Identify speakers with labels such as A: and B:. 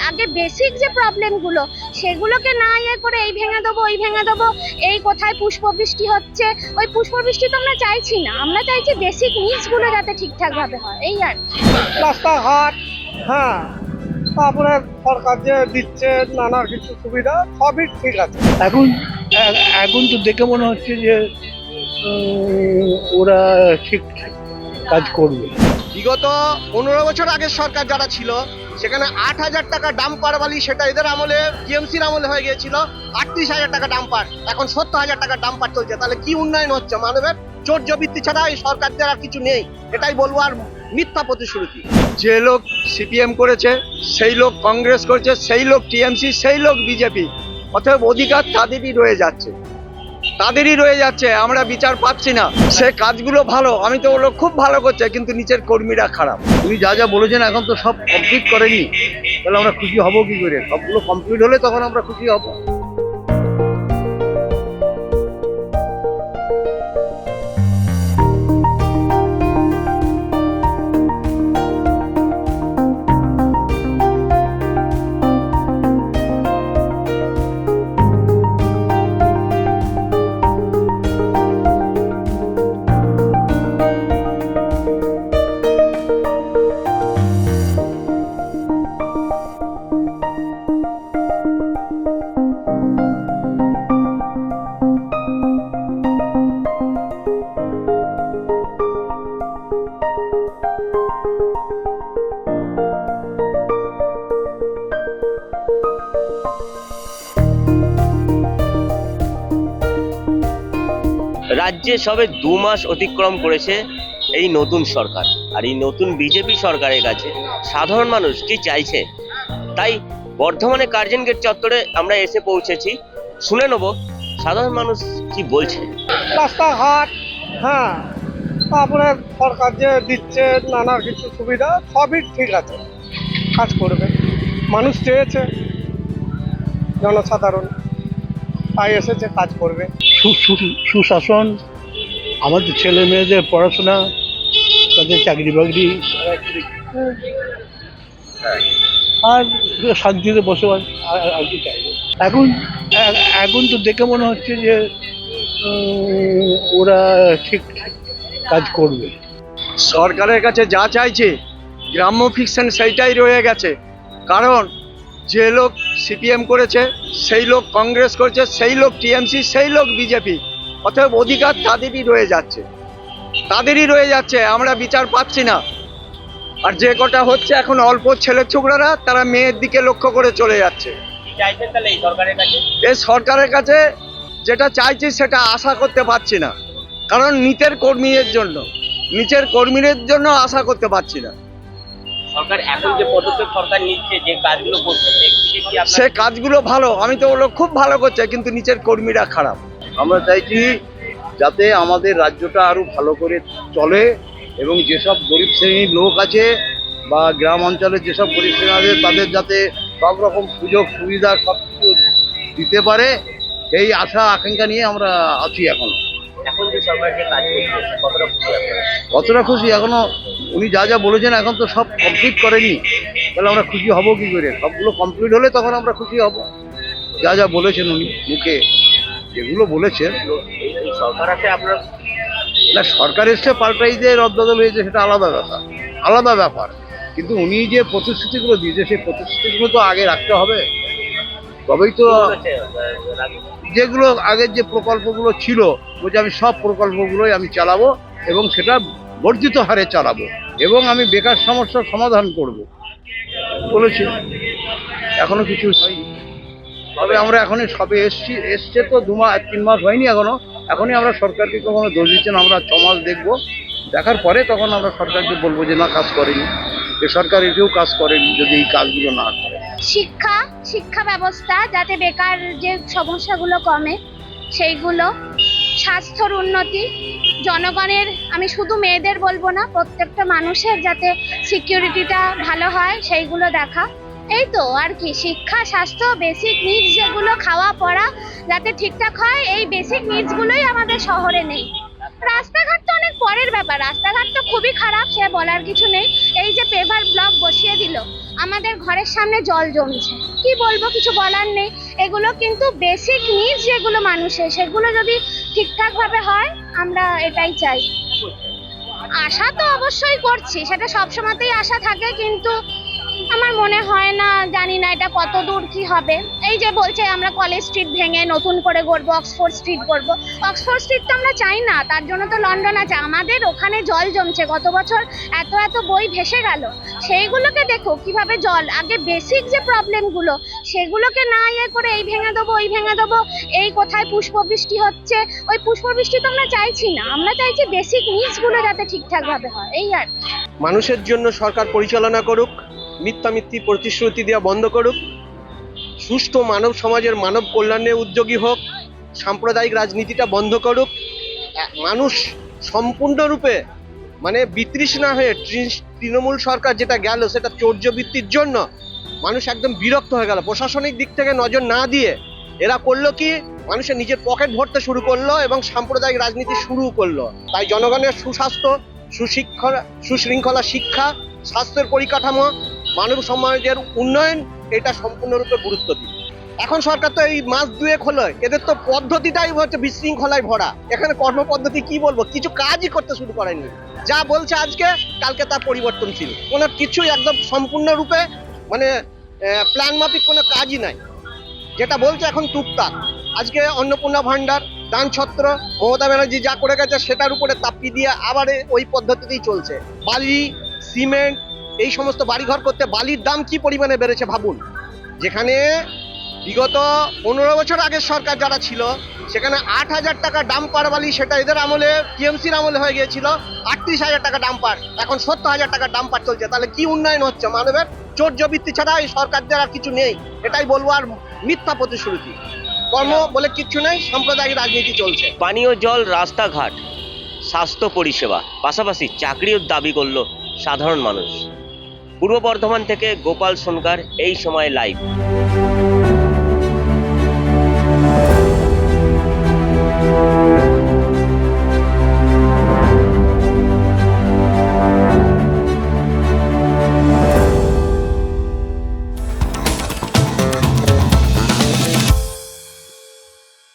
A: আগে বেসিক যে প্রবলেমগুলো সেগুলোকে না করে এই ভেঙে দেবো ওই ভেঙে দেবো, এই কোথায় পুষ্পবৃষ্টি হচ্ছে, ওই পুষ্পবৃষ্টি তো আমরা চাইছি না, আমরা চাইছি বেসিক নিডসগুলো যাতে ঠিকঠাকভাবে হয়, এই আর
B: রাস্তাঘাট, হ্যাঁ, তারপরে সরকার যে দিচ্ছে নানা কিছু সুবিধা সবই ঠিক আছে।
C: এখন তো দেখে মনে হচ্ছে যে ওরা ঠিক কাজ করবে।
D: বিগত 15 বছর আগের সরকার যারা ছিল সেখানে 8,000 টাকা ডাম্পার বালি, সেটা এদের আমলে টিএমসির আমলে হয়ে গিয়েছিল 38,000 টাকা ডাম্পার, এখন 70,000 টাকা ডাম্পার চলছে। তাহলে কি উন্নয়ন হচ্ছে? মানবের চোরজবৃত্তি ছাড়া এই সরকারদের আর কিছু নেই, এটাই বলবো। আর মিথ্যা প্রতিশ্রুতি। যে লোক সিপিএম করেছে, সেই লোক কংগ্রেস করেছে, সেই লোক টিএমসি, সেই লোক বিজেপি, অতএব অধিকার তাদেরই রয়ে যাচ্ছে, আমরা বিচার পাচ্ছি না। সে কাজগুলো ভালো, আমি তো ওগুলো খুব ভালো করছে, কিন্তু নিচের কর্মীরা খারাপ।
C: উনি যা যা বলেছেন এখন তো সব কমপ্লিট করেনি, তাহলে আমরা খুশি হব কি করে? সবগুলো কমপ্লিট হলে তখন আমরা খুশি হব।
E: রাজ্যে সবে 2 মাস অতিক্রম করেছে এই নতুন সরকার, আর এই নতুন বিজেপি সরকারের কাছে সাধারণ মানুষ কি চাইছে, তাই বর্ধমানে কার্জন গেট চত্বরে আমরা এসে পৌঁছেছি। শুনে নেব সাধারণ মানুষ কি বলছে।
B: রাস্তাঘাট, হ্যাঁ, তারপরে সরকার যে দিচ্ছে নানা কিছু সুবিধা সবই ঠিক আছে, কাজ করবে। মানুষ চেয়েছে, জনসাধারণ তাই এসেছে, কাজ করবে।
C: সুশাসন, আমাদের ছেলে মেয়েদের পড়াশোনা, তাদের চাকরি বাকরি, আর শান্তিতে বসবাস, আর কি চাইবে। এখন তো দেখে মনে হচ্ছে যে ওরা ঠিক কাজ করবে।
D: সরকারের কাছে যা চাইছে গ্রাম্য ফিকশন সেইটাই রয়ে গেছে, কারণ যে লোক সিপিএম করেছে, সেই লোক কংগ্রেস করেছে, সেই লোক টিএমসি, সেই লোক বিজেপি, অতএব অধিকার তাদেরই রয়ে যাচ্ছে, আমরা বিচার পাচ্ছি না। আর যে কটা হচ্ছে এখন অল্প ছেলে ছোকরারা, তারা মেয়ের দিকে লক্ষ্য করে চলে যাচ্ছে। এই সরকারের কাছে যেটা চাইছি সেটা আশা করতে পারছি না, কারণ নিচের কর্মীদের জন্য আশা করতে পারছি না।
E: সরকার এখন যে পদক্ষেপ সরকার নিচ্ছে, যে কাজগুলো করছে,
D: সে কাজগুলো ভালো, আমি তো ওগুলো খুব ভালো করছে, কিন্তু নিচের কর্মীরা খারাপ।
C: আমরা চাইছি যাতে আমাদের রাজ্যটা আরো ভালো করে চলে, এবং যেসব গরিব শ্রেণীর লোক আছে বা গ্রাম অঞ্চলের যেসব গরিব শ্রেণী আছে তাদের যাতে সব রকম সুযোগ সুবিধা সব কিছু দিতে পারে, সেই আশা আকাঙ্ক্ষা নিয়ে আমরা আছি।
E: এখন যে সরকার যে কাজ করছে
C: কতটা খুশি? এখনো উনি যা যা বলেছেন এখন তো সব কমপ্লিট করেনি, তাহলে আমরা খুশি হব কি করে? সবগুলো কমপ্লিট হলে তখন আমরা খুশি হব। যা যা বলেছেন উনি মুখে, যেগুলো বলেছেন,
E: এই সরকার আছে আপনার
C: না সরকার এসছে পাল্টাই যে রদবদল হয়েছে সেটা আলাদা ব্যাপার, কিন্তু উনি যে প্রতিশ্রুতিগুলো দিয়েছে সেই প্রতিশ্রুতিগুলো তো আগে রাখতে হবে, তবেই তো। যেগুলো আগের যে প্রকল্পগুলো ছিল, বলছে আমি সব প্রকল্পগুলোই আমি চালাবো এবং সেটা বর্ধিত হারে চালাবো, এবং আমি বেকার সমস্যার সমাধান করব বলেছি। এখনো কিছু হয়নি, তবে আমরা এখনই সবে এসছে তো 2-3 মাস হয়নি এখনই আমরা সরকারকে কখনো দোষ দিচ্ছি না। আমরা 6 মাস দেখবো, দেখার পরে তখন আমরা সরকারকে বলবো যে না, কাজ করেনি, যে সরকার এটাও কাজ করেনি যদি এই কাজগুলো না করে।
A: শিক্ষা ব্যবস্থা যাতে বেকার যে সমস্যাগুলো কমে সেইগুলো, স্বাস্থ্যর উন্নতি, জনগণের, আমি শুধু মেয়েদের বলবো না, প্রত্যেকটা মানুষের যাতে সিকিউরিটিটা ভালো হয় সেইগুলো দেখা, এই তো আর কি। শিক্ষা, স্বাস্থ্য, বেসিক নিডস যেগুলো, খাওয়া পড়া যাতে ঠিকঠাক হয়, এই বেসিক নিডসগুলোই আমাদের শহরে নেই। রাস্তাঘাট তো অনেক পরের ব্যাপার, রাস্তাঘাট তো খুবই খারাপ, সে বলার কিছু নেই। এই যে পেভার ব্লক বসিয়ে দিল, আমাদের ঘরের সামনে জল জমছে, কি বলবো, কিছু বলার নেই। এগুলো কিন্তু বেসিক নিডস যেগুলো মানুষের, সেগুলো যদি ঠিকঠাক ভাবে হয়, আমরা এটাই চাই। আশা তো অবশ্যই করছি, সেটা সবসময়তেই আশা থাকে, কিন্তু আমার মনে হয় না, জানি না এটা কত দূর কি হবে। এই যে বলছে আমরা কলেজ স্ট্রিট ভেঙে নতুন করে গড়বো, অক্সফোর্ড স্ট্রিট করবো। অক্সফোর্ড স্ট্রিট তো আমরা চাই না, তার জন্য তো লন্ডন আছে। আমাদের ওখানে জল জমছে, গত বছর এত এত বই ভেসে গেল, সেইগুলোকে দেখো কিভাবে জল, আগে বেসিক যে প্রবলেমগুলো সেগুলোকে না ইয়ে করে এই ভেঙে দেবো ওই ভেঙে দেবো, এই কোথায় পুষ্পবৃষ্টি হচ্ছে, ওই পুষ্পবৃষ্টি তো আমরা চাইছি না। আমরা চাইছি বেসিক নিডসগুলো যাতে ঠিকঠাক ভাবে হয়, এই আর কি।
D: মানুষের জন্য সরকার পরিচালনা করুক, মিথ্যা প্রতিশ্রুতি দেওয়া বন্ধ করুক, সুষ্ঠু মানব সমাজের মানব কল্যাণে উদ্যোগী হোক, সাম্প্রদায়িক রাজনীতিটা বন্ধ করুক। মানুষ সম্পূর্ণরূপে মানে বিতৃষ্ণা হয়ে তৃণমূল সরকার যেটা গেল সেটা চৌর্যবৃত্তির জন্য মানুষ একদম বিরক্ত হয়ে গেল। প্রশাসনিক দিক থেকে নজর না দিয়ে এরা করলো কি, মানুষের নিজের পকেট ভরতে শুরু করলো এবং সাম্প্রদায়িক রাজনীতি শুরু করলো। তাই জনগণের সুস্বাস্থ্য, সুশৃঙ্খলা শিক্ষা, স্বাস্থ্যের পরিকাঠামো, মানব সমাজের উন্নয়ন, এটা সম্পূর্ণরূপে গুরুত্ব দিই। এখন সরকার তো এই মাস দুয়েক হলো, এদের তো পদ্ধতিটাই হচ্ছে বিশৃঙ্খলায় ভরা। এখানে কর্মপদ্ধতি কি বলবো, কিছু কাজই করতে শুরু করেনি। যা বলছে আজকে, কালকে তা পরিবর্তনশীল, কোনো কিছুই একদম সম্পূর্ণরূপে মানে প্ল্যান মাফিক কোনো কাজই নাই। যেটা বলছে এখন টুকটাক। আজকে অন্নপূর্ণা ভান্ডার, দান ছত্র, মমতা ব্যানার্জি যা করে গেছে সেটার উপরে তাপ্পি দিয়ে আবার ওই পদ্ধতিতেই চলছে। বালি, সিমেন্ট, এই সমস্ত বাড়িঘর করতে বালির দাম কি পরিমাণে বেড়েছে ভাবুন। যেখানে বিগত 15 বছর আগের সরকার যারা ছিল, সেখানে 8,000 টাকা ডাম্পার বালি, সেটা এদের আমলে, টিএমসির আমলে হয়ে গিয়েছিল 38,000 টাকা ডাম্পার, এখন 70,000 টাকা ডাম্পার চলছে। তাহলে কি উন্নয়ন হচ্ছে? মানবের চৌর্যবৃত্তি ছাড়া এই সরকারদের আর কিছু নেই, এটাই বলবো। আর মিথ্যা প্রতিশ্রুতি, কর্ম বলে কিচ্ছু নেই, সাম্প্রদায়িক রাজনীতি চলছে।
E: পানীয় জল, রাস্তাঘাট, স্বাস্থ্য পরিষেবা, পাশাপাশি চাকরির দাবি করলো সাধারণ মানুষ। পূর্ব বর্ধমান থেকে গোপাল সোনকার, এই সময় লাইভ।